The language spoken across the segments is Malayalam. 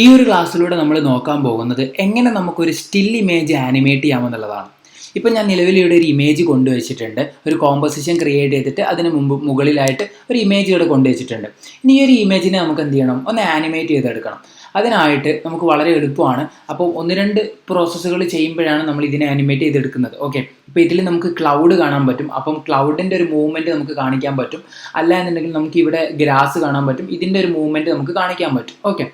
ഈ ഒരു ക്ലാസ്സിലൂടെ നമ്മൾ നോക്കാൻ പോകുന്നത് എങ്ങനെ നമുക്കൊരു സ്റ്റിൽ ഇമേജ് ആനിമേറ്റ് ചെയ്യാമെന്നുള്ളതാണ്. ഇപ്പം ഞാൻ നിലവിൽ ഇവിടെ ഒരു ഇമേജ് കൊണ്ടുവച്ചിട്ടുണ്ട്. ഒരു കോമ്പോസിഷൻ ക്രിയേറ്റ് ചെയ്തിട്ട് അതിന് മുകളിലായിട്ട് ഒരു ഇമേജ് ഇവിടെ കൊണ്ടുവച്ചിട്ടുണ്ട്. ഇനി ഈ ഒരു ഇമേജിനെ നമുക്ക് എന്ത് ചെയ്യണം, ഒന്ന് ആനിമേറ്റ് ചെയ്തെടുക്കണം. അതിനായിട്ട് നമുക്ക് വളരെ എളുപ്പമാണ്. അപ്പോൾ ഒന്ന് രണ്ട് പ്രോസസ്സുകൾ ചെയ്യുമ്പോഴാണ് നമ്മൾ ഇതിനെ ആനിമേറ്റ് ചെയ്തെടുക്കുന്നത്. ഓക്കെ, ഇപ്പോൾ ഇതിൽ നമുക്ക് ക്ലൗഡ് കാണാൻ പറ്റും. അപ്പം ക്ലൗഡിൻ്റെ ഒരു മൂവ്മെൻറ്റ് നമുക്ക് കാണിക്കാൻ പറ്റും. അല്ല എന്നുണ്ടെങ്കിൽ നമുക്ക് ഇവിടെ ഗ്രാസ് കാണാൻ പറ്റും. ഇതിൻ്റെ ഒരു മൂവ്മെൻറ്റ് നമുക്ക് കാണിക്കാൻ പറ്റും. ഓക്കെ,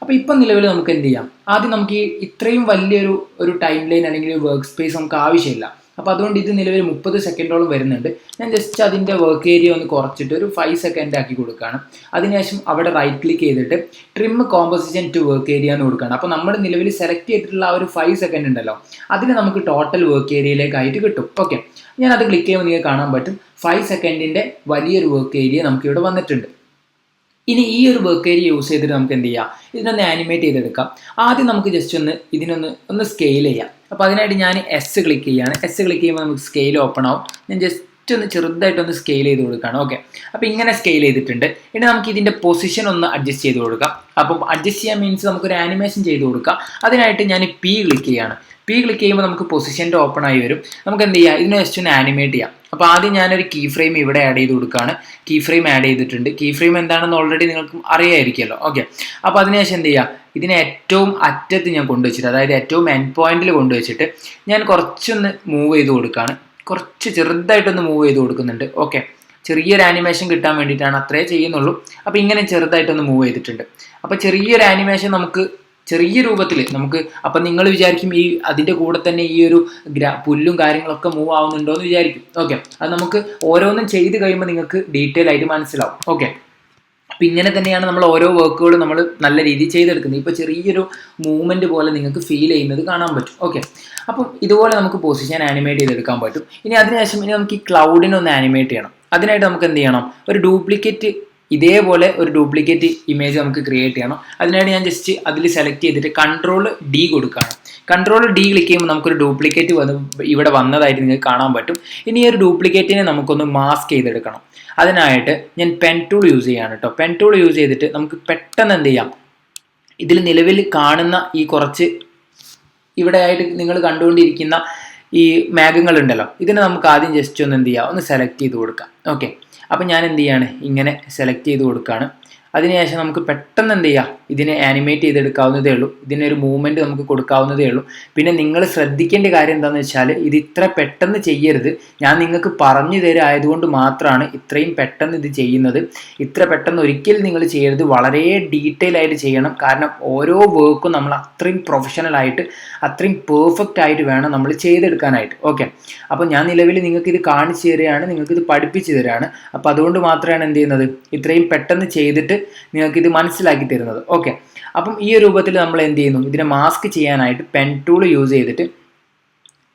അപ്പോൾ ഇപ്പം നിലവിൽ നമുക്ക് എന്ത് ചെയ്യാം, ആദ്യം നമുക്ക് ഇത്രയും വലിയൊരു ടൈം ലൈൻ അല്ലെങ്കിൽ വർക്ക് സ്പേസ് നമുക്ക് ആവശ്യമില്ല. അപ്പോൾ അതുകൊണ്ട് ഇത് നിലവിൽ 30 സെക്കൻഡോളം വരുന്നുണ്ട്. ഞാൻ ജസ്റ്റ് അതിൻ്റെ വർക്ക് ഏരിയ ഒന്ന് കുറച്ചിട്ട് ഒരു 5 സെക്കൻഡ് ആക്കി കൊടുക്കുകയാണ്. അതിനുശേഷം അവിടെ റൈറ്റ് ക്ലിക്ക് ചെയ്തിട്ട് trim composition to work area എന്ന് കൊടുക്കുകയാണ്. അപ്പോൾ നമ്മൾ നിലവിൽ സെലക്ട് ചെയ്തിട്ടുള്ള ആ ഒരു 5 സെക്കൻഡ് ഉണ്ടല്ലോ, അതിന് നമുക്ക് ടോട്ടൽ വർക്ക് ഏരിയയിലേക്കായിട്ട് കിട്ടും. ഓക്കെ, ഞാൻ അത് ക്ലിക്ക് ചെയ്യുമ്പോൾ നിങ്ങൾക്ക് കാണാൻ പറ്റും 5 സെക്കൻഡിൻ്റെ വലിയൊരു വർക്ക് ഏരിയ നമുക്കിവിടെ വന്നിട്ടുണ്ട്. ഇനി ഈ ഒരു വർക്ക് ഏരിയ യൂസ് ചെയ്തിട്ട് നമുക്ക് എന്ത് ചെയ്യാം, ഇതിനൊന്ന് ആനിമേറ്റ് ചെയ്തെടുക്കാം. ആദ്യം നമുക്ക് ജസ്റ്റ് ഇതിനൊന്ന് സ്കെയിൽ ചെയ്യാം. അപ്പോൾ അതിനായിട്ട് ഞാൻ എസ് ക്ലിക്ക് ചെയ്യുകയാണ്. എസ് ക്ലിക്ക് ചെയ്യുമ്പോൾ നമുക്ക് സ്കെയിൽ ഓപ്പൺ ആവും. ഞാൻ ജസ്റ്റ് ഒന്ന് ചെറുതായിട്ടൊന്ന് സ്കെയിൽ ചെയ്ത് കൊടുക്കുകയാണ്. ഓക്കെ, അപ്പോൾ ഇങ്ങനെ സ്കെയിൽ ചെയ്തിട്ടുണ്ട്. ഇനി നമുക്ക് ഇതിൻ്റെ പൊസിഷൻ ഒന്ന് അഡ്ജസ്റ്റ് ചെയ്ത് കൊടുക്കാം. അപ്പം അഡ്ജസ്റ്റ് ചെയ്യാൻ മീൻസ് നമുക്കൊരു ആനിമേഷൻ ചെയ്ത് കൊടുക്കാം. അതിനായിട്ട് ഞാൻ പി ക്ലിക്ക് ചെയ്യുകയാണ്. പി ക്ലിക്ക് ചെയ്യുമ്പോൾ നമുക്ക് പൊസിഷൻ്റെ ഓപ്പൺ ആയി വരും. നമുക്ക് എന്ത് ചെയ്യാം, ഇതിനെ ജസ്റ്റ് ഒന്ന് ആനിമേറ്റ് ചെയ്യാം. അപ്പോൾ ആദ്യം ഞാനൊരു കീ ഫ്രെയിം ഇവിടെ ആഡ് ചെയ്ത് കൊടുക്കുകയാണ്. കീ ഫ്രെയിം ആഡ് ചെയ്തിട്ടുണ്ട്. കീ ഫ്രെയിം എന്താണെന്ന് ഓൾറെഡി നിങ്ങൾക്ക് അറിയാമായിരിക്കുമല്ലോ. ഓക്കെ, അപ്പോൾ അതിനുശേഷം എന്ത് ചെയ്യുക, ഇതിനെ ഏറ്റവും അറ്റത്ത് ഞാൻ കൊണ്ടുവച്ചിട്ട്, അതായത് ഏറ്റവും എൻഡ് പോയിന്റിൽ കൊണ്ടുവച്ചിട്ട് ഞാൻ കുറച്ചൊന്ന് മൂവ് ചെയ്ത് കൊടുക്കുകയാണ്. കുറച്ച് ചെറുതായിട്ടൊന്ന് മൂവ് ചെയ്ത് കൊടുക്കുന്നുണ്ട്. ഓക്കെ, ചെറിയൊരു ആനിമേഷൻ കിട്ടാൻ വേണ്ടിയിട്ടാണ്, അത്രേ ചെയ്യുന്നുള്ളൂ. അപ്പോൾ ഇങ്ങനെ ചെറുതായിട്ടൊന്ന് മൂവ് ചെയ്തിട്ടുണ്ട്. അപ്പോൾ ചെറിയൊരു ആനിമേഷൻ നമുക്ക് ചെറിയ രൂപത്തിൽ നമുക്ക്, അപ്പം നിങ്ങൾ വിചാരിക്കും ഈ അതിൻ്റെ കൂടെ തന്നെ ഈ ഒരു പുല്ലും കാര്യങ്ങളൊക്കെ മൂവ് ആവുന്നുണ്ടോ എന്ന് വിചാരിക്കും. ഓക്കെ, അത് നമുക്ക് ഓരോന്നും ചെയ്ത് കഴിയുമ്പോൾ നിങ്ങൾക്ക് ഡീറ്റെയിൽ ആയിട്ട് മനസ്സിലാവും. ഓക്കെ, അപ്പം ഇങ്ങനെ തന്നെയാണ് നമ്മൾ ഓരോ വർക്കുകളും നമ്മൾ നല്ല രീതിയിൽ ചെയ്തെടുക്കുന്നത്. ഇപ്പോൾ ചെറിയൊരു മൂവ്മെൻറ്റ് പോലെ നിങ്ങൾക്ക് ഫീൽ ചെയ്യുന്നത് കാണാൻ പറ്റും. ഓക്കെ, അപ്പം ഇതുപോലെ നമുക്ക് പൊസിഷൻ ആനിമേറ്റ് ചെയ്തെടുക്കാൻ പറ്റും. ഇനി അതിനുശേഷം നമുക്ക് ഈ ക്ലൗഡിനൊന്ന് ആനിമേറ്റ് ചെയ്യണം. അതിനായിട്ട് നമുക്ക് എന്ത് ചെയ്യണം, ഒരു ഡ്യൂപ്ലിക്കേറ്റ്, ഇതേപോലെ ഒരു ഡ്യൂപ്ലിക്കേറ്റ് ഇമേജ് നമുക്ക് ക്രിയേറ്റ് ചെയ്യണം. അതിനായിട്ട് ഞാൻ ജസ്റ്റ് അതിൽ സെലക്ട് ചെയ്തിട്ട് കൺട്രോൾ ഡി കൊടുക്കുകയാണ്. കൺട്രോൾ ഡി ക്ലിക്ക് ചെയ്യുമ്പോൾ നമുക്കൊരു ഡ്യൂപ്ലിക്കേറ്റ് ഇവിടെ വന്നതായിട്ട് നിങ്ങൾക്ക് കാണാൻ പറ്റും. ഇനി ഈ ഒരു ഡ്യൂപ്ലിക്കേറ്റിനെ നമുക്കൊന്ന് മാസ്ക് ചെയ്തെടുക്കണം. അതിനായിട്ട് ഞാൻ പെൻ ടൂൾ യൂസ് ചെയ്യാണ് കേട്ടോ. പെൻ ടൂൾ യൂസ് ചെയ്തിട്ട് നമുക്ക് പെട്ടെന്ന് എന്ത് ചെയ്യാം, ഇതിൽ നിലവിൽ കാണുന്ന ഈ കുറച്ച് ഇവിടെ ആയിട്ട് നിങ്ങൾ കണ്ടുകൊണ്ടിരിക്കുന്ന ഈ മേഘങ്ങളുണ്ടല്ലോ, ഇതിനെ നമുക്ക് ആദ്യം ജസ്റ്റ് ഒന്ന് എന്ത് ചെയ്യാം, ഒന്ന് സെലക്ട് ചെയ്ത് കൊടുക്കാം. ഓക്കെ, അപ്പം ഞാൻ എന്ത് ചെയ്യാണ്, ഇങ്ങനെ സെലക്ട് ചെയ്ത് കൊടുക്കുകയാണ്. അതിനുശേഷം നമുക്ക് പെട്ടെന്ന് എന്ത് ചെയ്യാം, ഇതിനെ ആനിമേറ്റ് ചെയ്തെടുക്കാവുന്നതേ ഉള്ളൂ. ഇതിനൊരു മൂവ്മെൻറ്റ് നമുക്ക് കൊടുക്കാവുന്നതേ ഉള്ളൂ. പിന്നെ നിങ്ങൾ ശ്രദ്ധിക്കേണ്ട കാര്യം എന്താണെന്ന് വെച്ചാൽ, ഇത് ഇത്ര പെട്ടെന്ന് ചെയ്യരുത്. ഞാൻ നിങ്ങൾക്ക് പറഞ്ഞു തരായതുകൊണ്ട് മാത്രമാണ് ഇത്രയും പെട്ടെന്ന് ഇത് ചെയ്യുന്നത്. ഇത്ര പെട്ടെന്ന് ഒരിക്കലും നിങ്ങൾ ചെയ്യരുത്. വളരെ ഡീറ്റെയിൽ ആയിട്ട് ചെയ്യണം. കാരണം ഓരോ വർക്കും നമ്മൾ അത്രയും പ്രൊഫഷണലായിട്ട്, അത്രയും പെർഫെക്റ്റ് ആയിട്ട് വേണം നമ്മൾ ചെയ്തെടുക്കാനായിട്ട്. ഓക്കെ, അപ്പോൾ ഞാൻ നിലവിൽ നിങ്ങൾക്ക് ഇത് കാണിച്ചു തരികയാണ്, നിങ്ങൾക്കിത് പഠിപ്പിച്ചു തരികയാണ്. അപ്പോൾ അതുകൊണ്ട് മാത്രമാണ് എന്ത് ചെയ്യുന്നത്, ഇത്രയും പെട്ടെന്ന് ചെയ്തിട്ട് നിങ്ങൾക്കിത് മനസ്സിലാക്കി തരുന്നത്. ഓക്കെ, അപ്പം ഈ രൂപത്തിൽ നമ്മൾ എന്ത് ചെയ്യുന്നു, ഇതിനെ മാസ്ക് ചെയ്യാനായിട്ട് പെൻ ടൂൾ യൂസ് ചെയ്തിട്ട്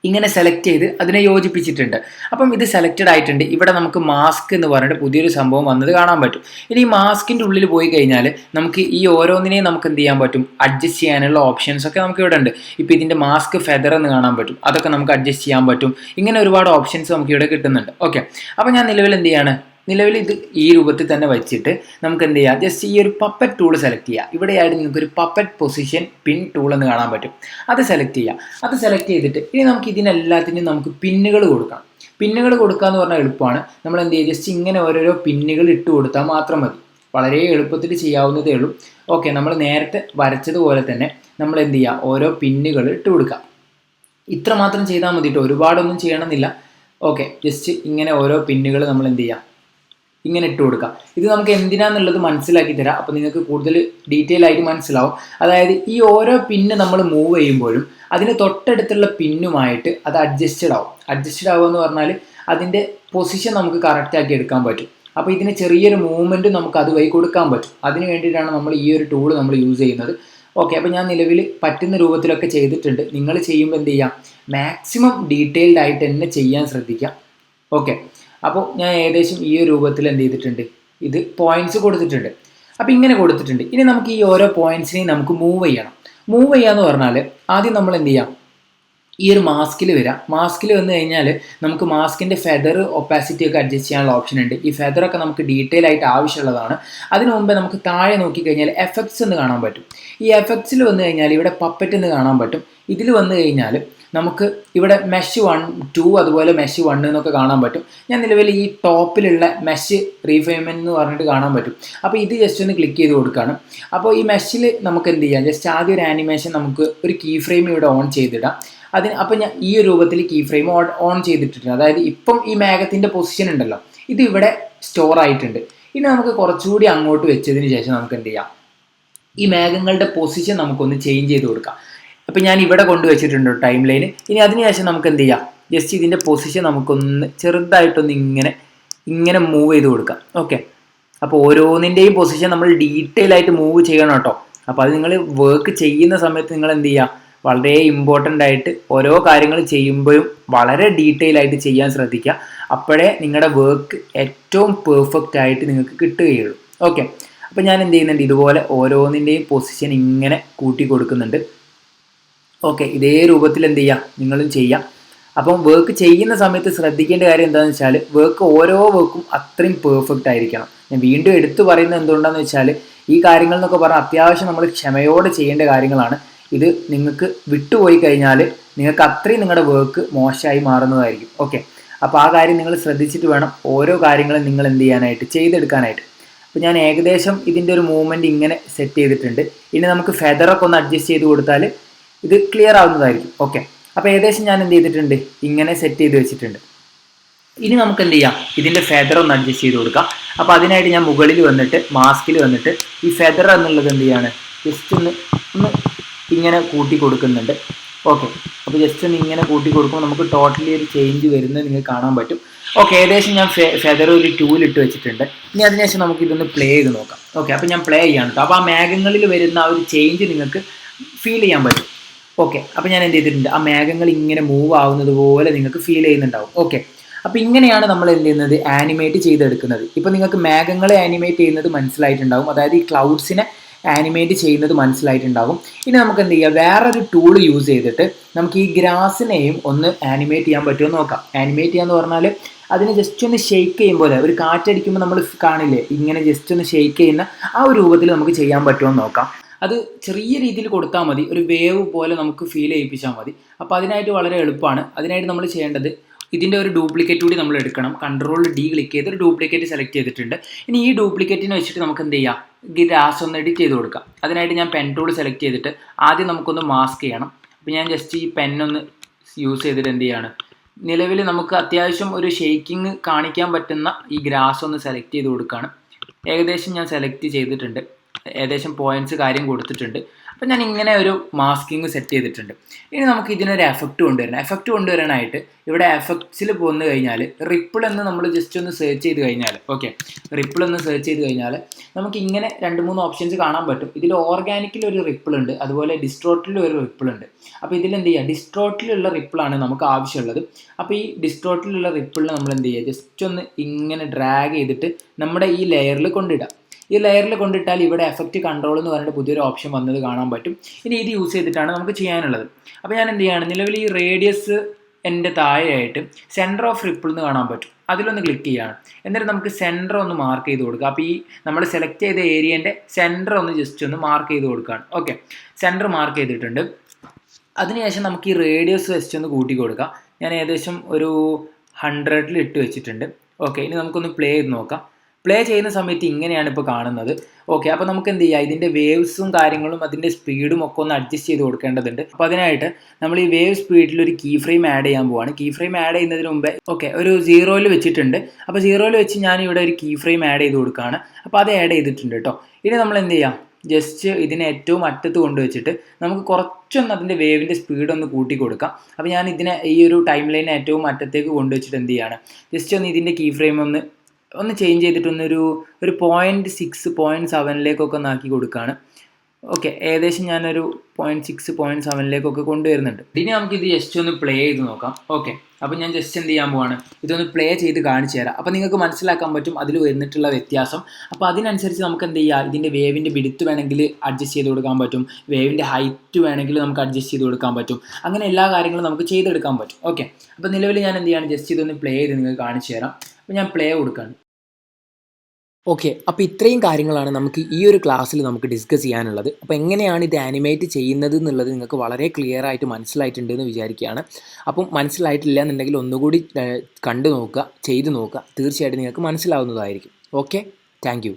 ഇങ്ങനെ സെലക്ട് ചെയ്ത് അതിനെ യോജിപ്പിച്ചിട്ടുണ്ട്. അപ്പം ഇത് സെലക്റ്റഡ് ആയിട്ടുണ്ട്. ഇവിടെ നമുക്ക് മാസ്ക് എന്ന് പറഞ്ഞിട്ട് പുതിയൊരു സംഭവം വന്നത് കാണാൻ പറ്റും. ഇനി ഈ മാസ്കിൻ്റെ ഉള്ളിൽ പോയി കഴിഞ്ഞാൽ നമുക്ക് ഈ ഓരോന്നിനെയും നമുക്ക് എന്ത് ചെയ്യാൻ പറ്റും, അഡ്ജസ്റ്റ് ചെയ്യാനുള്ള ഓപ്ഷൻസ് ഒക്കെ നമുക്ക് ഇവിടെ ഉണ്ട്. ഇപ്പോൾ ഇതിൻ്റെ മാസ്ക് ഫെദർ എന്ന് കാണാൻ പറ്റും, അതൊക്കെ നമുക്ക് അഡ്ജസ്റ്റ് ചെയ്യാൻ പറ്റും. ഇങ്ങനെ ഒരുപാട് ഓപ്ഷൻസ് നമുക്ക് ഇവിടെ കിട്ടുന്നുണ്ട്. ഓക്കെ, അപ്പോൾ ഞാൻ നിലവിൽ എന്ത് ചെയ്യാണ്, നിലവിൽ ഇത് ഈ രൂപത്തിൽ തന്നെ വെച്ചിട്ട് നമുക്ക് എന്ത് ചെയ്യാം, ജസ്റ്റ് ഈ ഒരു പപ്പറ്റ് ടൂൾ സെലക്ട് ചെയ്യുക. ഇവിടെയായിട്ട് നിങ്ങൾക്കൊരു പപ്പറ്റ് പൊസിഷൻ പിൻ ടൂൾ എന്ന് കാണാൻ പറ്റും. അത് സെലക്ട് ചെയ്യുക. അത് സെലക്ട് ചെയ്തിട്ട് ഇനി നമുക്ക് ഇതിനെല്ലാത്തിനും നമുക്ക് പിന്നുകൾ കൊടുക്കാം. പിന്നുകൾ കൊടുക്കുക എന്ന് പറഞ്ഞാൽ എളുപ്പമാണ്. നമ്മൾ എന്ത് ചെയ്യുക, ജസ്റ്റ് ഇങ്ങനെ ഓരോരോ പിന്നുകൾ ഇട്ട് കൊടുത്താൽ മാത്രം മതി. വളരെ എളുപ്പത്തിൽ ചെയ്യാവുന്നതേ ഉള്ളൂ. ഓക്കെ, നമ്മൾ നേരത്തെ വരച്ചതുപോലെ തന്നെ നമ്മൾ എന്ത് ചെയ്യുക, ഓരോ പിന്നുകൾ ഇട്ട് കൊടുക്കുക. ഇത്ര മാത്രം ചെയ്താൽ മതി കേട്ടോ, ഒരുപാടൊന്നും ചെയ്യണമെന്നില്ല. ഓക്കെ, ജസ്റ്റ് ഇങ്ങനെ ഓരോ പിന്നുകൾ നമ്മൾ എന്ത് ചെയ്യുക, ഇങ്ങനെ ഇട്ട് കൊടുക്കാം. ഇത് നമുക്ക് എന്തിനാന്നുള്ളത് മനസ്സിലാക്കി തരാം. അപ്പോൾ നിങ്ങൾക്ക് കൂടുതൽ ഡീറ്റെയിൽ ആയിട്ട് മനസ്സിലാവും. അതായത് ഈ ഓരോ പിന്ന് നമ്മൾ മൂവ് ചെയ്യുമ്പോഴും അതിന് തൊട്ടടുത്തുള്ള പിന്നുമായിട്ട് അത് അഡ്ജസ്റ്റഡ് ആവും. അഡ്ജസ്റ്റഡ് ആവുക എന്ന് പറഞ്ഞാൽ അതിൻ്റെ പൊസിഷൻ നമുക്ക് കറക്റ്റ് ആക്കി എടുക്കാൻ പറ്റും. അപ്പോൾ ഇതിന് ചെറിയൊരു മൂവ്മെൻറ്റ് നമുക്ക് അതുവഴി കൊടുക്കാൻ പറ്റും. അതിന് വേണ്ടിയിട്ടാണ് നമ്മൾ ഈ ഒരു ടൂൾ നമ്മൾ യൂസ് ചെയ്യുന്നത്. ഓക്കെ, അപ്പോൾ ഞാൻ നിലവിൽ പറ്റുന്ന രൂപത്തിലൊക്കെ ചെയ്തിട്ടുണ്ട്. നിങ്ങൾ ചെയ്യുമ്പോൾ എന്ത് ചെയ്യാം, മാക്സിമം ഡീറ്റെയിൽഡ് ആയിട്ട് തന്നെ ചെയ്യാൻ ശ്രദ്ധിക്കാം. ഓക്കെ, അപ്പോൾ ഞാൻ ഏകദേശം ഈ ഒരു രൂപത്തിൽ എന്ത് ചെയ്തിട്ടുണ്ട്, ഇത് പോയിന്റ്സ് കൊടുത്തിട്ടുണ്ട്. അപ്പോൾ ഇങ്ങനെ കൊടുത്തിട്ടുണ്ട്. ഇനി നമുക്ക് ഈ ഓരോ പോയിന്റ്സിനെയും നമുക്ക് മൂവ് ചെയ്യണം. മൂവ് ചെയ്യാന്ന് പറഞ്ഞാൽ ആദ്യം നമ്മൾ എന്ത് ചെയ്യാം, ഈ ഒരു മാസ്കിൽ വരാം. മാസ്കിൽ വന്നു കഴിഞ്ഞാൽ നമുക്ക് മാസ്കിൻ്റെ ഫെദർ ഒപ്പാസിറ്റി ഒക്കെ അഡ്ജസ്റ്റ് ചെയ്യാനുള്ള ഓപ്ഷൻ ഉണ്ട്. ഈ ഫെദറൊക്കെ നമുക്ക് ഡീറ്റെയിൽ ആയിട്ട് ആവശ്യമുള്ളതാണ്. അതിനു മുമ്പ് നമുക്ക് താഴെ നോക്കിക്കഴിഞ്ഞാൽ എഫക്ട്സ് എന്ന് കാണാൻ പറ്റും. ഈ എഫക്ട്സിൽ വന്നു കഴിഞ്ഞാൽ ഇവിടെ പപ്പറ്റ് എന്ന് കാണാൻ പറ്റും. ഇതിൽ വന്നു കഴിഞ്ഞാൽ നമുക്ക് ഇവിടെ മെഷ് 1, 2 അതുപോലെ മെഷ് 1 എന്നൊക്കെ കാണാൻ പറ്റും. ഞാൻ നിലവിൽ ഈ ടോപ്പിലുള്ള മെഷ് റീഫൈൻമെൻറ്റ് എന്ന് പറഞ്ഞിട്ട് കാണാൻ പറ്റും. അപ്പോൾ ഇത് ജസ്റ്റ് ഒന്ന് ക്ലിക്ക് ചെയ്ത് കൊടുക്കുകയാണ്. അപ്പോൾ ഈ മെഷിൽ നമുക്ക് എന്ത് ചെയ്യാം, ജസ്റ്റ് ആദ്യം ഒരു ആനിമേഷൻ നമുക്ക് ഒരു കീ ഫ്രെയിം ഇവിടെ ഓൺ ചെയ്തിടാം. അപ്പോൾ ഞാൻ ഈ ഒരു രൂപത്തിൽ കീ ഫ്രെയിം ഓൺ ചെയ്തിട്ടുണ്ട്. അതായത് ഇപ്പം ഈ മേഘത്തിൻ്റെ പൊസിഷൻ ഉണ്ടല്ലോ, ഇത് ഇവിടെ സ്റ്റോർ ആയിട്ടുണ്ട്. ഇനി നമുക്ക് കുറച്ചുകൂടി അങ്ങോട്ട് വെച്ചതിന് ശേഷം നമുക്ക് എന്ത് ചെയ്യാം, ഈ മേഘങ്ങളുടെ പൊസിഷൻ നമുക്കൊന്ന് ചേഞ്ച് ചെയ്ത് കൊടുക്കാം. അപ്പോൾ ഞാൻ ഇവിടെ കൊണ്ടുവച്ചിട്ടുണ്ട് ടൈം ലൈന്. ഇനി അതിനുശേഷം നമുക്ക് എന്ത് ചെയ്യാം, ജസ്റ്റ് ഇതിൻ്റെ പൊസിഷൻ നമുക്കൊന്ന് ചെറുതായിട്ടൊന്ന് ഇങ്ങനെ മൂവ് ചെയ്ത് കൊടുക്കാം. ഓക്കെ, അപ്പോൾ ഓരോന്നിൻ്റെയും പൊസിഷൻ നമ്മൾ ഡീറ്റെയിൽ ആയിട്ട് മൂവ് ചെയ്യണം കേട്ടോ. അപ്പോൾ അത് നിങ്ങൾ വർക്ക് ചെയ്യുന്ന സമയത്ത് നിങ്ങൾ എന്ത് ചെയ്യുക, വളരെ ഇമ്പോർട്ടൻ്റ് ആയിട്ട് ഓരോ കാര്യങ്ങൾ ചെയ്യുമ്പോഴും വളരെ ഡീറ്റെയിൽ ആയിട്ട് ചെയ്യാൻ ശ്രദ്ധിക്കുക. അപ്പോഴേ നിങ്ങളുടെ വർക്ക് ഏറ്റവും പെർഫെക്റ്റ് ആയിട്ട് നിങ്ങൾക്ക് കിട്ടുകയുള്ളൂ. ഓക്കെ, അപ്പോൾ ഞാൻ എന്ത് ചെയ്യുന്നുണ്ട്, ഇതുപോലെ ഓരോന്നിൻ്റെയും പൊസിഷൻ ഇങ്ങനെ കൂട്ടി കൊടുക്കുന്നുണ്ട്. ഓക്കെ, ഇതേ രൂപത്തിൽ എന്ത് ചെയ്യുക, നിങ്ങളും ചെയ്യാം. അപ്പം വർക്ക് ചെയ്യുന്ന സമയത്ത് ശ്രദ്ധിക്കേണ്ട കാര്യം എന്താണെന്ന് വെച്ചാൽ ഓരോ വർക്കും അത്രയും പെർഫെക്റ്റ് ആയിരിക്കണം. ഞാൻ വീണ്ടും എടുത്തു പറയുന്നത് എന്തുകൊണ്ടാണെന്ന് വെച്ചാൽ ഈ കാര്യങ്ങൾ എന്നൊക്കെ പറഞ്ഞാൽ അത്യാവശ്യം നമ്മൾ ക്ഷമയോടെ ചെയ്യേണ്ട കാര്യങ്ങളാണ്. ഇത് നിങ്ങൾക്ക് വിട്ടുപോയി കഴിഞ്ഞാൽ നിങ്ങൾക്ക് അത്രയും നിങ്ങളുടെ വർക്ക് മോശമായി മാറുന്നതായിരിക്കും. ഓക്കെ, അപ്പോൾ ആ കാര്യം നിങ്ങൾ ശ്രദ്ധിച്ചിട്ട് വേണം ഓരോ കാര്യങ്ങളും നിങ്ങൾ എന്ത് ചെയ്യാനായിട്ട്, ചെയ്തെടുക്കാനായിട്ട്. അപ്പോൾ ഞാൻ ഏകദേശം ഇതിൻ്റെ ഒരു മൂവ്മെൻറ്റ് ഇങ്ങനെ സെറ്റ് ചെയ്തിട്ടുണ്ട്. ഇനി നമുക്ക് ഫെദറൊക്കെ ഒന്ന് അഡ്ജസ്റ്റ് ചെയ്ത് കൊടുത്താൽ ഇത് ക്ലിയർ ആവുന്നതായിരിക്കും. ഓക്കെ, അപ്പോൾ ഏകദേശം ഞാൻ എന്ത് ചെയ്തിട്ടുണ്ട്, ഇങ്ങനെ സെറ്റ് ചെയ്ത് വെച്ചിട്ടുണ്ട്. ഇനി നമുക്ക് എന്ത് ചെയ്യാം, ഇതിൻ്റെ ഫെദർ ഒന്ന് അഡ്ജസ്റ്റ് ചെയ്ത് കൊടുക്കാം. അപ്പോൾ അതിനായിട്ട് ഞാൻ മുകളിൽ വന്നിട്ട് മാസ്കിൽ വന്നിട്ട് ഈ ഫെദർ എന്നുള്ളത് എന്ത് ചെയ്യാണ്, ജസ്റ്റ് ഒന്ന് ഇങ്ങനെ കൂട്ടി കൊടുക്കുന്നുണ്ട്. ഓക്കെ, അപ്പോൾ ജസ്റ്റ് ഒന്ന് ഇങ്ങനെ കൂട്ടി കൊടുക്കുമ്പോൾ നമുക്ക് ടോട്ടലി ഒരു ചേഞ്ച് വരുന്നത് നിങ്ങൾക്ക് കാണാൻ പറ്റും. ഓക്കെ, ഏകദേശം ഞാൻ ഫെദർ ഒരു 2 ഇട്ട് വെച്ചിട്ടുണ്ട്. ഇനി അതിനുശേഷം നമുക്ക് ഇതൊന്ന് പ്ലേ ചെയ്ത് നോക്കാം. ഓക്കെ, അപ്പോൾ ഞാൻ പ്ലേ ചെയ്യാണ് കേട്ടോ. അപ്പോൾ ആ മേഘങ്ങളിൽ വരുന്ന ആ ഒരു ചേഞ്ച് നിങ്ങൾക്ക് ഫീൽ ചെയ്യാൻ പറ്റും. ഓക്കെ, അപ്പോൾ ഞാൻ എന്ത് ചെയ്തിട്ടുണ്ട്, ആ മേഘങ്ങൾ ഇങ്ങനെ മൂവ് ആവുന്നത് പോലെ നിങ്ങൾക്ക് ഫീൽ ചെയ്യുന്നുണ്ടാവും. ഓക്കെ, അപ്പോൾ ഇങ്ങനെയാണ് നമ്മൾ എന്ത് ചെയ്യുന്നത്, ആനിമേറ്റ് ചെയ്തെടുക്കുന്നത്. ഇപ്പോൾ നിങ്ങൾക്ക് മേഘങ്ങളെ ആനിമേറ്റ് ചെയ്യുന്നത് മനസ്സിലായിട്ടുണ്ടാവും, അതായത് ഈ ക്ലൗഡ്സിനെ ആനിമേറ്റ് ചെയ്യുന്നത് മനസ്സിലായിട്ടുണ്ടാകും. ഇനി നമുക്ക് എന്ത് ചെയ്യുക, വേറൊരു ടൂൾ യൂസ് ചെയ്തിട്ട് നമുക്ക് ഈ ഗ്രാസിനെയും ഒന്ന് ആനിമേറ്റ് ചെയ്യാൻ പറ്റുമോ നോക്കാം. ആനിമേറ്റ് ചെയ്യാന്ന് പറഞ്ഞാൽ അതിന് ജസ്റ്റ് ഒന്ന് ഷെയ്ക്ക് ചെയ്യുമ്പോൾ, ഒരു കാറ്റടിക്കുമ്പോൾ നമ്മൾ കാണില്ലേ, ഇങ്ങനെ ജസ്റ്റ് ഒന്ന് ഷെയ്ക്ക് ചെയ്യുന്ന ആ ഒരു രൂപത്തിൽ നമുക്ക് ചെയ്യാൻ പറ്റുമോ നോക്കാം. അത് ചെറിയ രീതിയിൽ കൊടുത്താൽ മതി, ഒരു വേവ് പോലെ നമുക്ക് ഫീൽ ചെയ്യിപ്പിച്ചാൽ മതി. അപ്പോൾ അതിനായിട്ട് വളരെ എളുപ്പമാണ്. അതിനായിട്ട് നമ്മൾ ചെയ്യേണ്ടത്, ഇതിൻ്റെ ഒരു ഡ്യൂപ്ലിക്കേറ്റ് കൂടി നമ്മൾ എടുക്കണം. Ctrl+D ക്ലിക്ക് ചെയ്ത് ഒരു ഡ്യൂപ്ലിക്കേറ്റ് സെലക്ട് ചെയ്തിട്ടുണ്ട്. ഇനി ഈ ഡ്യൂപ്ലിക്കേറ്റിനെ വെച്ചിട്ട് നമുക്ക് എന്ത് ചെയ്യാം, ഗ്രാസ് ഒന്ന് എഡിറ്റ് ചെയ്ത് കൊടുക്കാം. അതിനായിട്ട് ഞാൻ പെൻ ടൂൾ സെലക്ട് ചെയ്തിട്ട് ആദ്യം നമുക്കൊന്ന് മാസ്ക് ചെയ്യണം. അപ്പോൾ ഞാൻ ജസ്റ്റ് ഈ പെന്നൊന്ന് യൂസ് ചെയ്തിട്ട് എന്ത് ചെയ്യാണ്, നിലവിൽ നമുക്ക് അത്യാവശ്യം ഒരു ഷെയ്ക്കിങ് കാണിക്കാൻ പറ്റുന്ന ഈ ഗ്രാസ് ഒന്ന് സെലക്ട് ചെയ്ത് കൊടുക്കുകയാണ്. ഏകദേശം ഞാൻ സെലക്ട് ചെയ്തിട്ടുണ്ട്, ഏകദേശം പോയിന്റ്സ് കാര്യം കൊടുത്തിട്ടുണ്ട്. അപ്പോൾ ഞാൻ ഇങ്ങനെ ഒരു മാസ്കിങ് സെറ്റ് ചെയ്തിട്ടുണ്ട്. ഇനി നമുക്ക് ഇതിനൊരു എഫക്റ്റ് കൊണ്ടുവരണം. എഫക്റ്റ് കൊണ്ടുവരാനായിട്ട് ഇവിടെ എഫക്ട്സിൽ പോന്നു കഴിഞ്ഞാൽ റിപ്പിൾ എന്ന് നമ്മൾ ജസ്റ്റ് ഒന്ന് സെർച്ച് ചെയ്ത് കഴിഞ്ഞാൽ, ഓക്കെ, റിപ്പിൾ എന്ന് സെർച്ച് ചെയ്ത് കഴിഞ്ഞാൽ നമുക്ക് ഇങ്ങനെ 2-3 ഓപ്ഷൻസ് കാണാൻ പറ്റും. ഇതിൽ ഓർഗാനിക്കിൽ ഒരു റിപ്പിൾ ഉണ്ട്, അതുപോലെ ഡിസ്ട്രോട്ടിലും ഒരു റിപ്പിൾ ഉണ്ട്. അപ്പോൾ ഇതിലെന്ത് ചെയ്യുക, ഡിസ്ട്രോട്ടിലുള്ള റിപ്പിളാണ് നമുക്ക് ആവശ്യമുള്ളത്. അപ്പോൾ ഈ ഡിസ്ട്രോട്ടിലുള്ള റിപ്പിളിനെ നമ്മൾ എന്ത് ചെയ്യുക, ജസ്റ്റ് ഒന്ന് ഇങ്ങനെ ഡ്രാഗ് ചെയ്തിട്ട് നമ്മുടെ ഈ ലെയറിൽ കൊണ്ടിടാം. ഈ ലെയറിൽ കൊണ്ടിട്ടാൽ ഇവിടെ എഫക്റ്റ് കൺട്രോൾ എന്ന് പറഞ്ഞിട്ട് പുതിയൊരു ഓപ്ഷൻ വന്നത് കാണാൻ പറ്റും. ഇനി ഇത് യൂസ് ചെയ്തിട്ടാണ് നമുക്ക് ചെയ്യാനുള്ളത്. അപ്പോൾ ഞാൻ എന്ത് ചെയ്യുകയാണ്, നിലവിൽ ഈ റേഡിയസ് എൻ്റെ താഴെയായിട്ട് സെൻറ്റർ ഓഫ് റിപ്പിൾ എന്ന് കാണാൻ പറ്റും, അതിലൊന്ന് ക്ലിക്ക് ചെയ്യുകയാണ്. എന്നിട്ട് നമുക്ക് സെൻറ്റർ ഒന്ന് മാർക്ക് ചെയ്ത് കൊടുക്കുക. അപ്പോൾ ഈ നമ്മൾ സെലക്ട് ചെയ്ത ഏരിയേൻ്റെ സെൻറ്റർ ഒന്ന് ജസ്റ്റ് ഒന്ന് മാർക്ക് ചെയ്ത് കൊടുക്കുകയാണ്. ഓക്കെ, സെൻറ്റർ മാർക്ക് ചെയ്തിട്ടുണ്ട്. അതിനുശേഷം നമുക്ക് ഈ റേഡിയസ് ജസ്റ്റ് ഒന്ന് കൂട്ടി കൊടുക്കാം. ഞാൻ ഏകദേശം ഒരു 100 ഇട്ട് വെച്ചിട്ടുണ്ട്. ഓക്കെ, ഇനി നമുക്കൊന്ന് പ്ലേ ചെയ്ത് നോക്കാം. പ്ലേ ചെയ്യുന്ന സമയത്ത് ഇങ്ങനെയാണ് ഇപ്പോൾ കാണുന്നത്. ഓക്കെ, അപ്പോൾ നമുക്ക് എന്ത് ചെയ്യാം, ഇതിൻ്റെ വേവ്സും കാര്യങ്ങളും അതിൻ്റെ സ്പീഡും ഒക്കെ ഒന്ന് അഡ്ജസ്റ്റ് ചെയ്ത് കൊടുക്കേണ്ടതുണ്ട്. അപ്പോൾ അതിനായിട്ട് നമ്മൾ ഈ വേവ് സ്പീഡിൽ ഒരു കീ ഫ്രെയിം ആഡ് ചെയ്യാൻ പോവാണ്. കീ ഫ്രെയിം ആഡ് ചെയ്യുന്നതിന് മുമ്പേ ഓക്കെ ഒരു 0 വെച്ചിട്ടുണ്ട്. അപ്പോൾ 0 വെച്ച് ഞാൻ ഇവിടെ ഒരു കീ ഫ്രെയിം ആഡ് ചെയ്ത് കൊടുക്കുകയാണ്. അപ്പോൾ അത് ആഡ് ചെയ്തിട്ടുണ്ട് കേട്ടോ. ഇനി നമ്മൾ എന്ത് ചെയ്യാം, ജസ്റ്റ് ഇതിനെ ഏറ്റവും അറ്റത്ത് കൊണ്ടുവച്ചിട്ട് നമുക്ക് കുറച്ചൊന്ന് അതിൻ്റെ വേവിൻ്റെ സ്പീഡ് ഒന്ന് കൂട്ടി കൊടുക്കാം. അപ്പോൾ ഞാൻ ഇതിനെ ഈ ഒരു ടൈം ലൈനെ ഏറ്റവും അറ്റത്തേക്ക് കൊണ്ടുവച്ചിട്ട് എന്ത് ചെയ്യാണ്, ജസ്റ്റ് ഒന്ന് ഇതിൻ്റെ കീ ഫ്രെയിം ഒന്ന് ചേഞ്ച് ചെയ്തിട്ടൊന്നൊരു 0.6 0.7 ഒന്ന് ആക്കി കൊടുക്കുകയാണ്. ഓക്കെ, ഏകദേശം ഞാനൊരു 0.6 0.7 കൊണ്ടുവരുന്നുണ്ട്. ഇനി നമുക്കിത് ജസ്റ്റ് ഒന്ന് പ്ലേ ചെയ്ത് നോക്കാം. ഓക്കെ, അപ്പോൾ ഞാൻ ജസ്റ്റ് എന്ത് ചെയ്യാൻ പോവാണ്, ഇതൊന്ന് പ്ലേ ചെയ്ത് കാണിച്ചു തരാം. അപ്പോൾ നിങ്ങൾക്ക് മനസ്സിലാക്കാൻ പറ്റും അതിൽ വന്നിട്ടുള്ള വ്യത്യാസം. അപ്പോൾ അതിനനുസരിച്ച് നമുക്ക് എന്ത് ചെയ്യാം, ഇതിൻ്റെ വേവിൻ്റെ വിഡ്ത്ത് വേണമെങ്കിൽ അഡ്ജസ്റ്റ് ചെയ്ത് കൊടുക്കാൻ പറ്റും, വേവിൻ്റെ ഹൈറ്റ് വേണമെങ്കിൽ നമുക്ക് അഡ്ജസ്റ്റ് ചെയ്ത് കൊടുക്കാൻ പറ്റും. അങ്ങനെ എല്ലാ കാര്യങ്ങളും നമുക്ക് ചെയ്തെടുക്കാൻ പറ്റും. ഓക്കെ, അപ്പോൾ നിലവിൽ ഞാൻ എന്ത് ചെയ്യാണ്, ജസ്റ്റ് ഇതൊന്ന് പ്ലേ ചെയ്ത് നിങ്ങൾക്ക് കാണിച്ചു തരാം. അപ്പോൾ ഞാൻ പ്ലേ കൊടുക്കുകയാണ്. ഓക്കെ, അപ്പോൾ ഇത്രയും കാര്യങ്ങളാണ് നമുക്ക് ഈ ഒരു ക്ലാസ്സിൽ നമുക്ക് ഡിസ്കസ് ചെയ്യാനുള്ളത്. അപ്പോൾ എങ്ങനെയാണ് ഇത് ആനിമേറ്റ് ചെയ്യുന്നത് എന്നുള്ളത് നിങ്ങൾക്ക് വളരെ ക്ലിയർ ആയിട്ട് മനസ്സിലായിട്ടുണ്ട് എന്ന് വിചാരിക്കുകയാണ്. അപ്പം മനസ്സിലായിട്ടില്ല എന്നുണ്ടെങ്കിൽ ഒന്നുകൂടി കണ്ടു നോക്കുക, ചെയ്ത് നോക്കുക, തീർച്ചയായിട്ടും നിങ്ങൾക്ക് മനസ്സിലാവുന്നതായിരിക്കും. Okay, thank